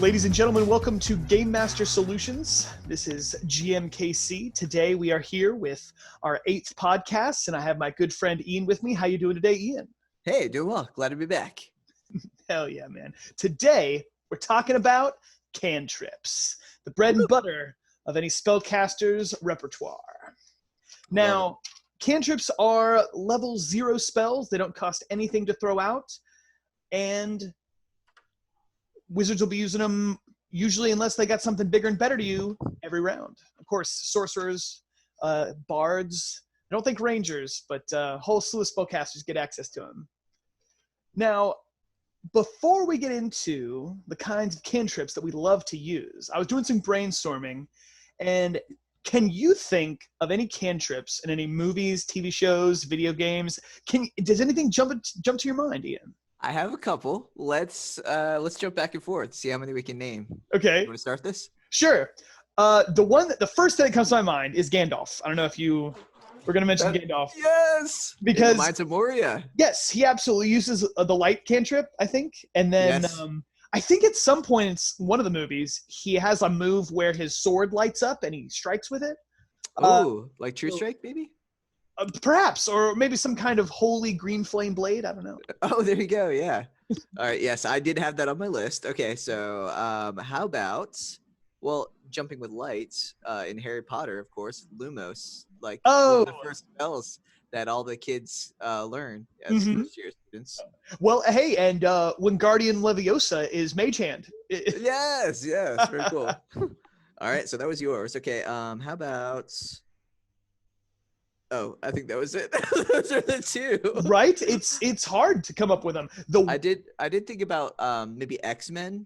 Ladies and gentlemen, welcome to Game Master Solutions. This is GMKC. Today we are here with our 8th podcast, and I have my good friend Ian with me. How you doing today, Ian? Hey, doing well. Glad to be back. Hell yeah, man. Today we're talking about cantrips, the bread and butter of any spellcaster's repertoire. Now, cantrips are level 0 spells. They don't cost anything to throw out, and wizards will be using them usually unless they got something bigger and better to you every round. Of course, sorcerers, bards, I don't think rangers, but a whole slew of spellcasters get access to them. Now, before we get into the kinds of cantrips that we love to use, I was doing some brainstorming, and can you think of any cantrips in any movies, TV shows, video games? Does anything jump to your mind, Ian? I have a couple. Let's jump back and forth, see how many we can name. Okay. You want to start this? Sure. The first thing that comes to my mind is Gandalf. I don't know if you were going to mention Gandalf. Yes. Because Mines of Moria. Yes, he absolutely uses the light cantrip, I think. And then Yes. I think at some point in one of the movies, he has a move where his sword lights up and he strikes with it. Oh, like True Strike, maybe? Perhaps, or maybe some kind of holy green flame blade. I don't know. Oh, there you go. Yeah. All right. Yes, I did have that on my list. Okay, so how about, jumping with lights in Harry Potter, of course, Lumos, like one of the first spells that all the kids learn as first-year students. Well, hey, and Wingardium Leviosa is Mage Hand. Yes, very cool. All right, so that was yours. Okay, how about... Oh, I think that was it. Those are the two. Right? It's hard to come up with them. I did think about maybe X-Men,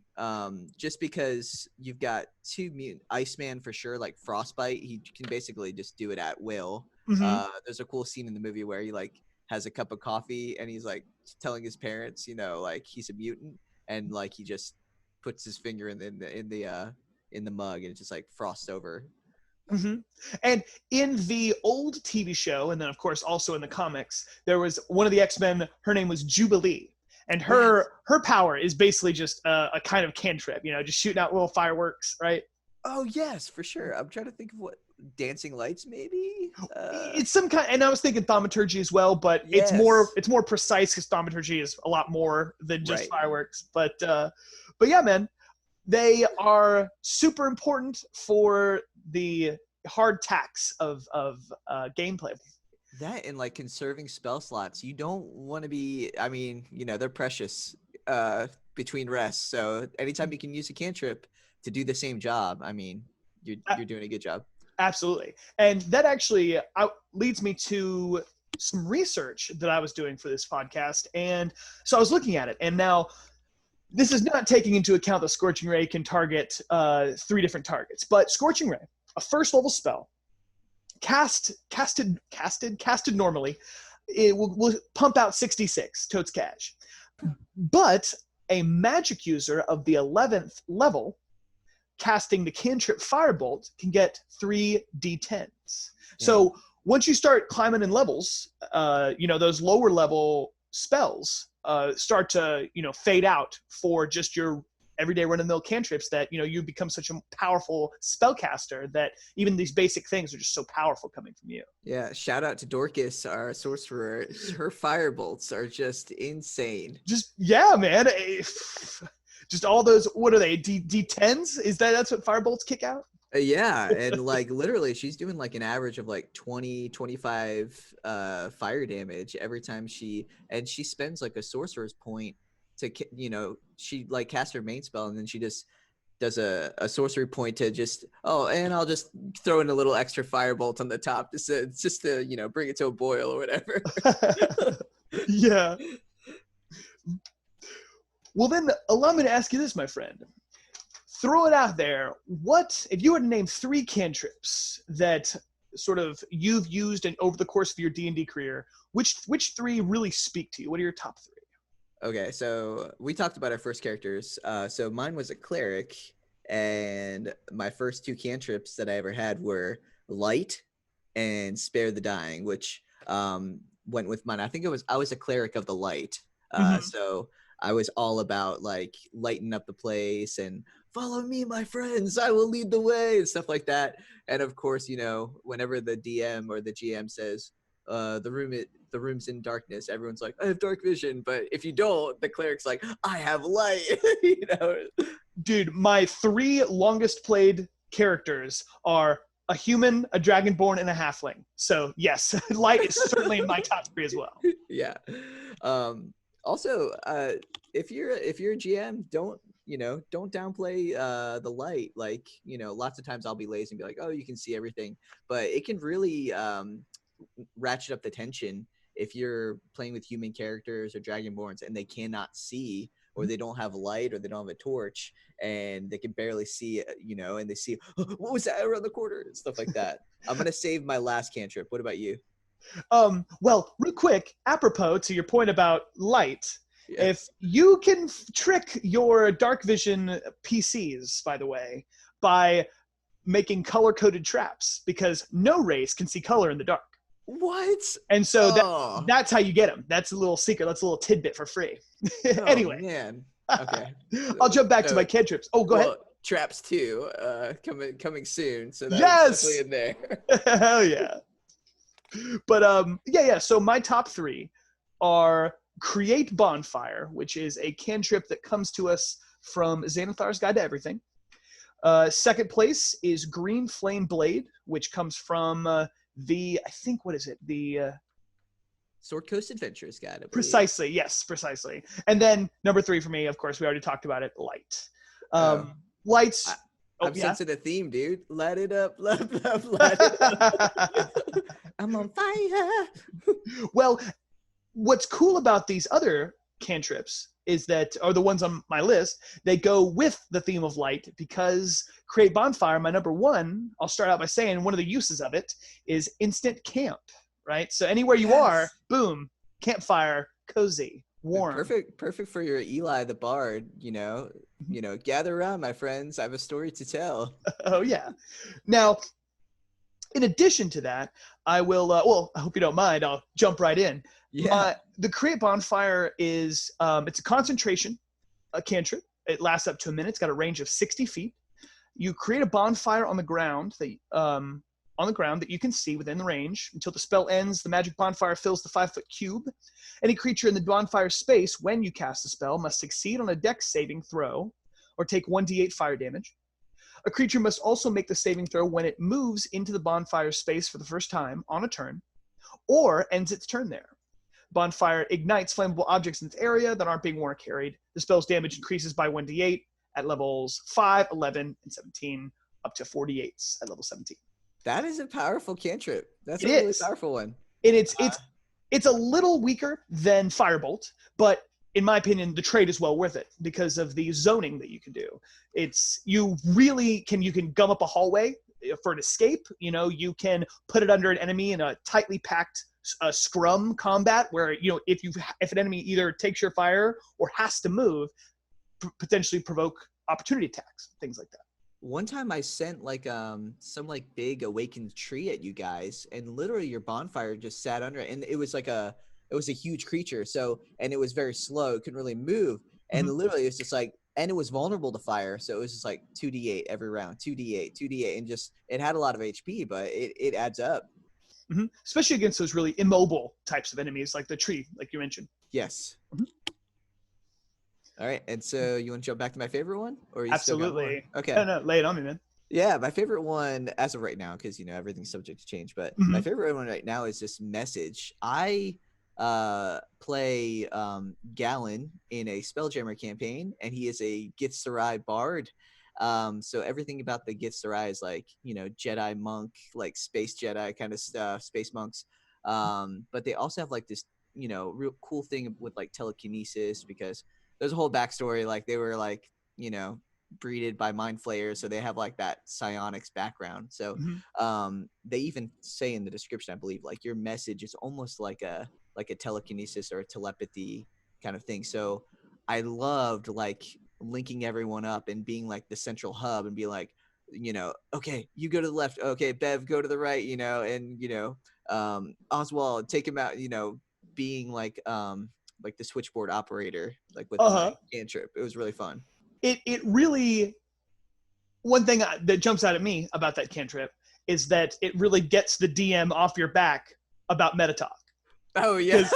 just because you've got two mutant Iceman for sure, like Frostbite. He can basically just do it at will. There's a cool scene in the movie where he like has a cup of coffee and he's like telling his parents, like he's a mutant, and like he just puts his finger in the mug and it just like frosts over. And in the old TV show, and then of course also in the comics, there was one of the X-Men. Her name was Jubilee, and her power is basically just a kind of cantrip, just shooting out little fireworks, right? Oh yes, for sure. I'm trying to think of what dancing lights, maybe. It's some kind, and I was thinking thaumaturgy as well, but yes. it's more precise because thaumaturgy is a lot more than just fireworks. But yeah, man, they are super important for the hard tax of gameplay. That and like conserving spell slots. You don't want to be, they're precious between rests. So anytime you can use a cantrip to do the same job, you're doing a good job. Absolutely. And that actually leads me to some research that I was doing for this podcast. And so I was looking at it, and now this is not taking into account the Scorching Ray can target 3 different targets, but Scorching Ray, a first level spell, casted normally, it will pump out 66 totes cash. But a magic user of the 11th level casting the cantrip Firebolt can get 3 d10s. So once you start climbing in levels, those lower level spells start to fade out for just your everyday run-of-the-mill cantrips that you become such a powerful spellcaster that even these basic things are just so powerful coming from you. Yeah, shout out to Dorcas, our sorcerer. Her firebolts are just insane. Man. Just all those, what are they, D10s? That's what firebolts kick out? Yeah, and like literally she's doing like an average of like 25 fire damage every time she spends like a sorcerer's point to she like casts her main spell, and then she just does a sorcery point to just and I'll just throw in a little extra firebolt on the top just to bring it to a boil or whatever. Yeah. Well then, allow me to ask you this, my friend. Throw it out there. What if you were to name 3 cantrips that sort of you've used over the course of your D&D career? Which 3 really speak to you? What are your top 3? Okay, so we talked about our first characters. So mine was a cleric, and my first 2 cantrips that I ever had were Light and Spare the Dying, which went with mine. I think I was a cleric of the Light. So I was all about like lighting up the place and follow me, my friends, I will lead the way and stuff like that. And of course, you know, whenever the DM or the GM says the room's in darkness, everyone's like, I have dark vision. But if you don't, the cleric's like, I have light. You know? Dude, my 3 longest played characters are a human, a dragonborn, and a halfling. So yes, light is certainly in my top 3 as well. Yeah. Also, if you're a GM, don't downplay the light. Like, you know, lots of times I'll be lazy and be like, oh, you can see everything, but it can really ratchet up the tension if you're playing with human characters or dragonborns and they cannot see, or they don't have light, or they don't have a torch, and they can barely see it, you know, and they see, oh, what was that around the corner and stuff like that. I'm gonna save my last cantrip. What about you? Well, real quick, apropos to your point about light, Yeah. if you can trick your dark vision PCs, by the way, by making color-coded traps, because no race can see color in the dark. What? And so Oh. that's how you get them. That's a little secret. That's a little tidbit for free. Oh, Anyway, man. Okay. I'll jump back to my cantrips. Oh, go ahead. Traps 2, coming soon. So that's Yes! definitely in there. Hell yeah. But yeah. So my top 3 are Create Bonfire, which is a cantrip that comes to us from Xanathar's Guide to Everything. Second place is Green Flame Blade, which comes from I think, what is it? The Sword Coast Adventures Guide. I believe. Precisely, yes, precisely. And then number 3 for me, of course, we already talked about it, Light. Lights. I'm sensing a theme, dude. Light it up, light it up. I'm on fire. Well, what's cool about these other cantrips is that, or the ones on my list, they go with the theme of light, because Create Bonfire, my number 1, I'll start out by saying one of the uses of it is instant camp, right? So anywhere you are, boom, campfire, cozy, warm. Perfect for your Eli the Bard, you know, gather around, my friends, I have a story to tell. Oh yeah. Now, in addition to that, I will, well, I hope you don't mind, I'll jump right in. Yeah. The Create Bonfire is, it's a concentration, a cantrip. It lasts up to a minute. It's got a range of 60 feet. You create a bonfire on the ground that you can see within the range. Until the spell ends, the magic bonfire fills the 5-foot cube. Any creature in the bonfire space when you cast the spell must succeed on a dex saving throw or take 1d8 fire damage. A creature must also make the saving throw when it moves into the bonfire space for the first time on a turn, or ends its turn there. Bonfire ignites flammable objects in its area that aren't being worn or carried. The spell's damage increases by 1d8 at levels 5, 11, and 17, up to 48 at level 17. That is a powerful cantrip. That's a really powerful one. And it's a little weaker than Firebolt, but in my opinion, the trade is well worth it because of the zoning that you can do. You can gum up a hallway for an escape. You know, you can put it under an enemy in a tightly packed scrum combat where, you know, if an enemy either takes your fire or has to move, potentially provoke opportunity attacks, things like that. One time I sent like some like big awakened tree at you guys, and literally your bonfire just sat under it, and it was a huge creature, and it was very slow, it couldn't really move, and literally it's just like, and it was vulnerable to fire, so it was just like 2d8 every round, 2d8, and just, it had a lot of HP, but it adds up. Especially against those really immobile types of enemies like the tree, like you mentioned. Yes. All right, and so you want to jump back to my favorite one, or you absolutely? Okay. No, lay it on me, man. Yeah, my favorite one as of right now, because you know everything's subject to change, but my favorite one right now is this message. I play Galen in a Spelljammer campaign, and he is a Githzerai bard. So everything about the Githzerai is like, you know, Jedi monk, like space Jedi kind of stuff, space monks. But they also have like this, you know, real cool thing with like telekinesis, because there's a whole backstory. Like they were like, you know, breeded by mind flayers, so they have like that psionics background. So they even say in the description, I believe, like your message is almost like a telekinesis or a telepathy kind of thing. So I loved like linking everyone up and being like the central hub and be like, you know, okay, you go to the left, okay, Bev, go to the right, you know, and you know, Oswald, take him out, you know, being like like the switchboard operator, like with Uh-huh. my cantrip. It was really fun. It really, one thing that jumps out at me about that cantrip is that it really gets the DM off your back about meta talk. Oh yeah.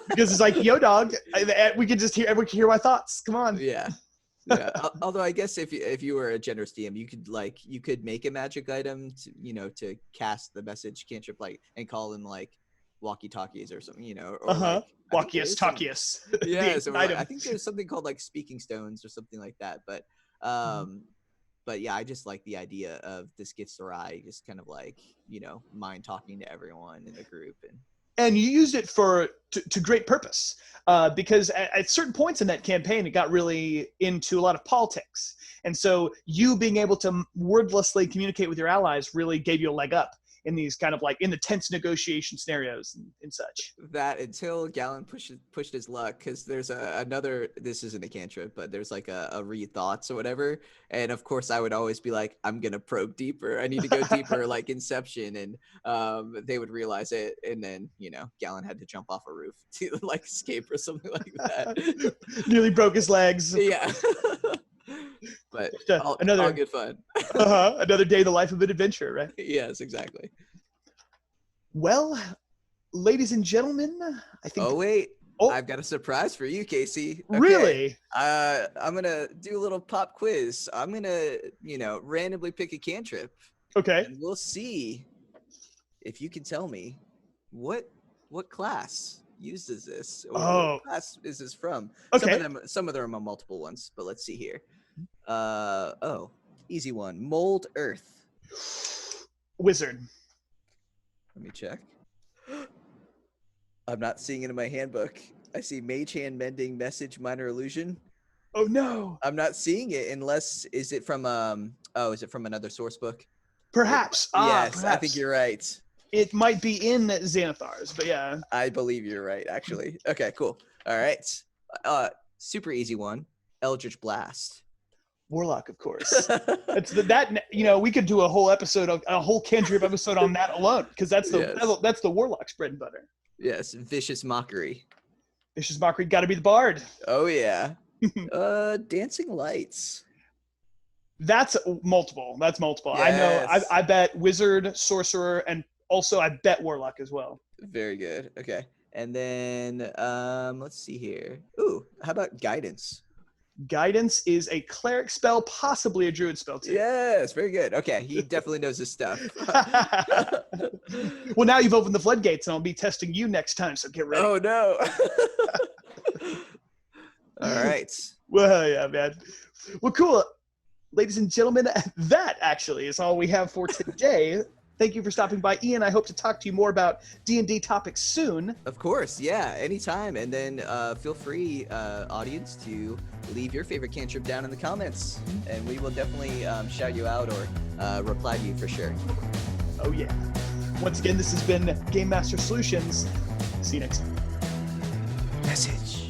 Because it's like, yo, dog, we can hear my thoughts. Come on. Yeah. Yeah. Although I guess if you were a generous DM, you could make a magic item to cast the message cantrip like and call them like walkie-talkies or something, or like Walkius Talkius. Yeah, so I think there's something called like speaking stones or something like that. But but yeah, I just like the idea of this Gitsarai just kind of like, mind talking to everyone in the group. And you used it to great purpose, because at certain points in that campaign, it got really into a lot of politics. And so you being able to wordlessly communicate with your allies really gave you a leg up in these kind of like in the tense negotiation scenarios and such. That until Gallon pushed his luck, because there's another, this isn't a cantrip, but there's like a read thoughts or whatever. And of course I would always be like, I'm going to probe deeper. I need to go deeper, like Inception. And they would realize it. And then, Gallon had to jump off a roof to like escape or something like that. Nearly broke his legs. Yeah. But all good fun. Another day in the life of an adventure, right? Yes, exactly. Well, ladies and gentlemen, I think. Oh wait, I've got a surprise for you, Casey. Okay. Really? I'm gonna do a little pop quiz. I'm gonna, randomly pick a cantrip. Okay. And we'll see if you can tell me what class uses this, or what class is this from. Okay. Some of them are multiple ones, but let's see here. Easy one. Mold Earth. Wizard. Let me check. I'm not seeing it in my handbook. I see Mage Hand Mending, Message, Minor Illusion. Oh no. I'm not seeing it unless, is it from another source book? Perhaps. Yes, perhaps. I think you're right. It might be in Xanathar's, but yeah. I believe you're right, actually. Okay, cool. All right. Super easy one. Eldritch Blast. Warlock, of course. We could do a whole cantrip episode on that alone, because that's the Warlock's bread and butter. Yes, Vicious Mockery. Vicious Mockery, got to be the bard. Oh yeah. Dancing Lights. That's multiple. Yes. I know. I bet Wizard, Sorcerer, and also I bet Warlock as well. Very good. Okay, and then let's see here. Ooh, how about Guidance? Guidance is a cleric spell, possibly a druid spell too. Yes, very good. Okay, he definitely knows his stuff. Well, now you've opened the floodgates, and I'll be testing you next time, so get ready. Oh, no. All right. Well, yeah, man. Well, cool. Ladies and gentlemen, that actually is all we have for today. Thank you for stopping by, Ian. I hope to talk to you more about D&D topics soon. Of course, yeah, anytime. And then feel free, audience, to leave your favorite cantrip down in the comments, and we will definitely shout you out or reply to you for sure. Oh, yeah. Once again, this has been Game Master Solutions. See you next time. Message.